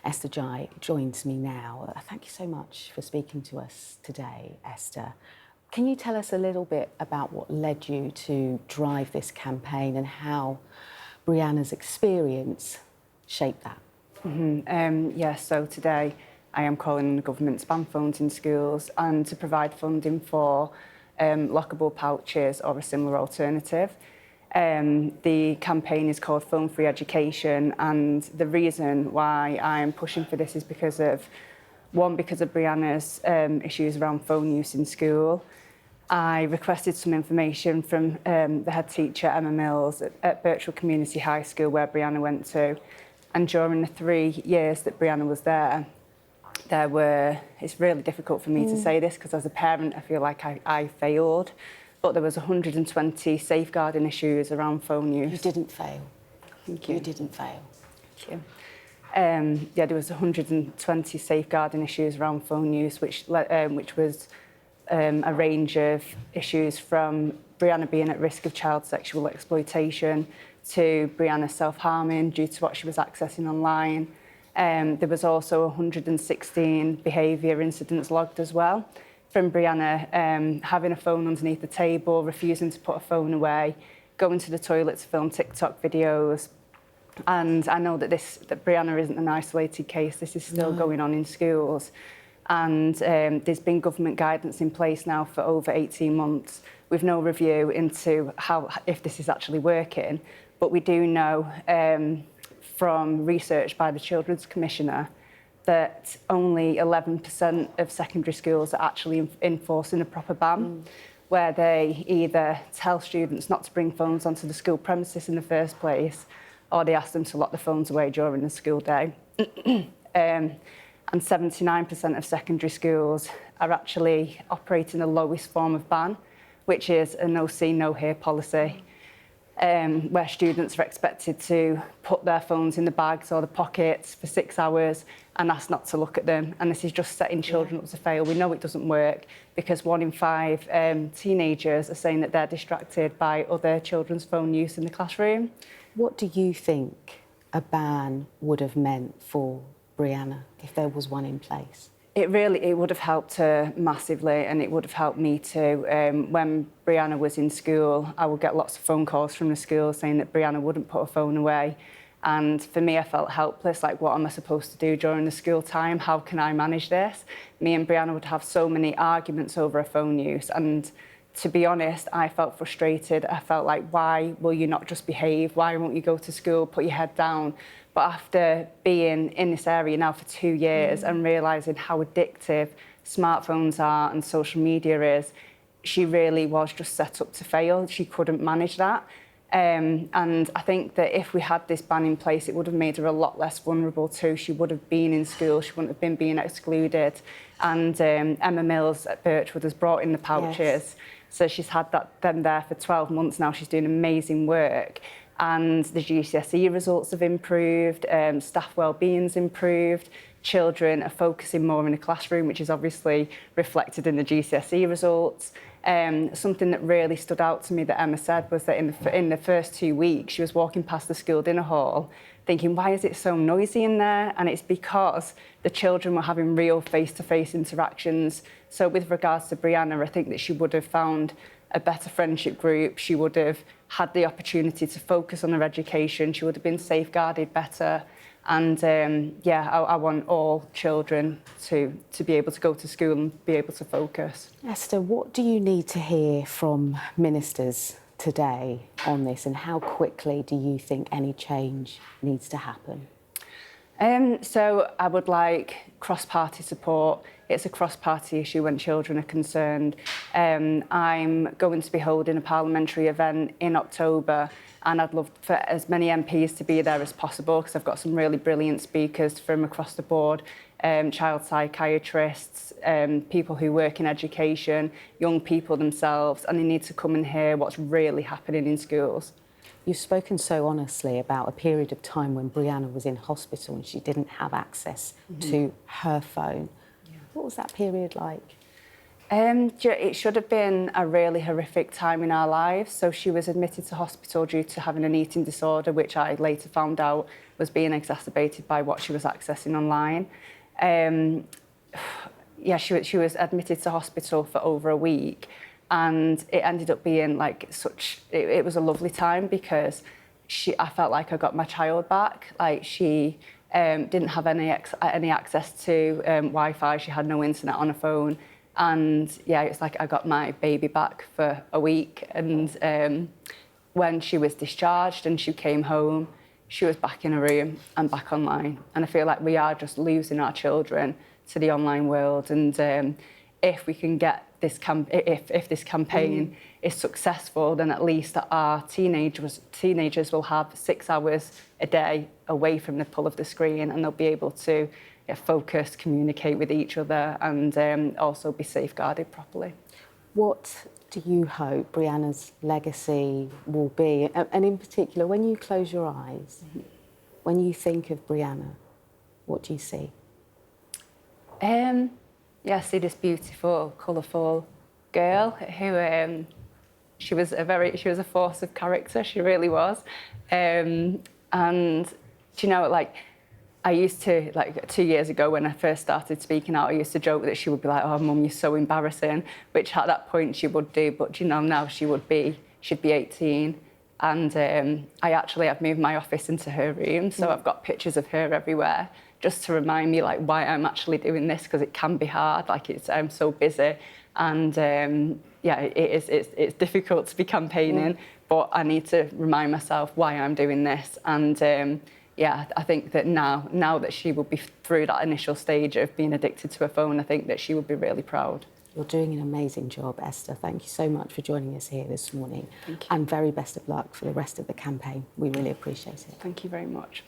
Esther Ghey joins me now. Thank you so much for speaking to us today, Esther. Can you tell us a little bit about what led you to drive this campaign and how Brianna's experience shaped that? So today I am calling on the government to ban phones in schools and to provide funding for lockable pouches or a similar alternative. The campaign is called Phone Free Education, and the reason why I'm pushing for this is because of Brianna's issues around phone use in school. I requested some information from the head teacher, Emma Mills, at Birchwood Community High School, where Brianna went to. And during the 3 years that Brianna was there, it's really difficult for me to say this because as a parent, I feel like I failed, but there was 120 safeguarding issues around phone use. You didn't fail. Thank you. You didn't fail. Thank you. There was 120 safeguarding issues around phone use, which was a range of issues from Brianna being at risk of child sexual exploitation to Brianna self-harming due to what she was accessing online. There was also 116 behaviour incidents logged as well, from Brianna having a phone underneath the table, refusing to put a phone away, going to the toilet to film TikTok videos. And I know that Brianna isn't an isolated case. This is still going on in schools. And there's been government guidance in place now for over 18 months with no review into if this is actually working. But we do know from research by the Children's Commissioner that only 11% of secondary schools are actually enforcing a proper ban, where they either tell students not to bring phones onto the school premises in the first place, or they ask them to lock the phones away during the school day. And 79% of secondary schools are actually operating the lowest form of ban, which is a no see, no hear policy, where students are expected to put their phones in the bags or the pockets for 6 hours and asked not to look at them. And this is just setting children up to fail. We know it doesn't work because 1 in 5 teenagers are saying that they're distracted by other children's phone use in the classroom. What do you think a ban would have meant for Brianna if there was one in place? It would have helped her massively, and it would have helped me too. When Brianna was in school, I would get lots of phone calls from the school saying that Brianna wouldn't put her phone away. And for me, I felt helpless, like, what am I supposed to do during the school time? How can I manage this? Me and Brianna would have so many arguments over her phone use. And to be honest, I felt frustrated. I felt like, why will you not just behave? Why won't you go to school, put your head down? But after being in this area now for 2 years and realising how addictive smartphones are and social media is, she really was just set up to fail. She couldn't manage that. And I think that if we had this ban in place, it would have made her a lot less vulnerable too. She would have been in school, she wouldn't have been being excluded. And Emma Mills at Birchwood has brought in the pouches. Yes. So she's had them there for 12 months now. She's doing amazing work. And the GCSE results have improved, staff wellbeing's improved, children are focusing more in the classroom, which is obviously reflected in the GCSE results. Something that really stood out to me that Emma said was that in the first 2 weeks, she was walking past the school dinner hall thinking, why is it so noisy in there? And it's because the children were having real face-to-face interactions. So with regards to Brianna, I think that she would have found a better friendship group. She would have had the opportunity to focus on her education. She would have been safeguarded better. And I want all children to be able to go to school and be able to focus. Esther, what do you need to hear from ministers today on this, and how quickly do you think any change needs to happen? So I would like cross-party support. It's a cross-party issue when children are concerned. I'm going to be holding a parliamentary event in October, and I'd love for as many MPs to be there as possible because I've got some really brilliant speakers from across the board, child psychiatrists, people who work in education, young people themselves, and they need to come and hear what's really happening in schools. You've spoken so honestly about a period of time when Brianna was in hospital and she didn't have access to her phone. Yeah. What was that period like? It should have been a really horrific time in our lives. So she was admitted to hospital due to having an eating disorder, which I later found out was being exacerbated by what she was accessing online. Yeah, she was admitted to hospital for over a week, and it ended up being like it was a lovely time because I felt like I got my child back. Like she didn't have any access to Wi-Fi. She had no internet on her phone, and yeah, it's like I got my baby back for a week. And when she was discharged and she came home, she was back in a room and back online. And I feel like we are just losing our children to the online world. And if we can get this if this campaign is successful, then at least our teenagers will have 6 hours a day away from the pull of the screen, and they'll be able to focus, communicate with each other, and also be safeguarded properly. What do you hope Brianna's legacy will be? And in particular, when you close your eyes, when you think of Brianna, what do you see? Yeah, I see this beautiful, colourful girl who she was a force of character. She really was. And do you know, like, I used to, like 2 years ago when I first started speaking out, I used to joke that she would be like, "Oh, Mum, you're so embarrassing," which at that point she would do. But you know, now she'd be 18. And I've moved my office into her room, so I've got pictures of her everywhere, just to remind me like why I'm actually doing this, because it can be hard. Like I'm so busy, and yeah, it's difficult to be campaigning, but I need to remind myself why I'm doing this. And yeah, I think that now that she will be through that initial stage of being addicted to a phone, I think that she would be really proud. You're doing an amazing job, Esther. Thank you so much for joining us here this morning. Thank you. And very best of luck for the rest of the campaign. We really appreciate it. Thank you very much.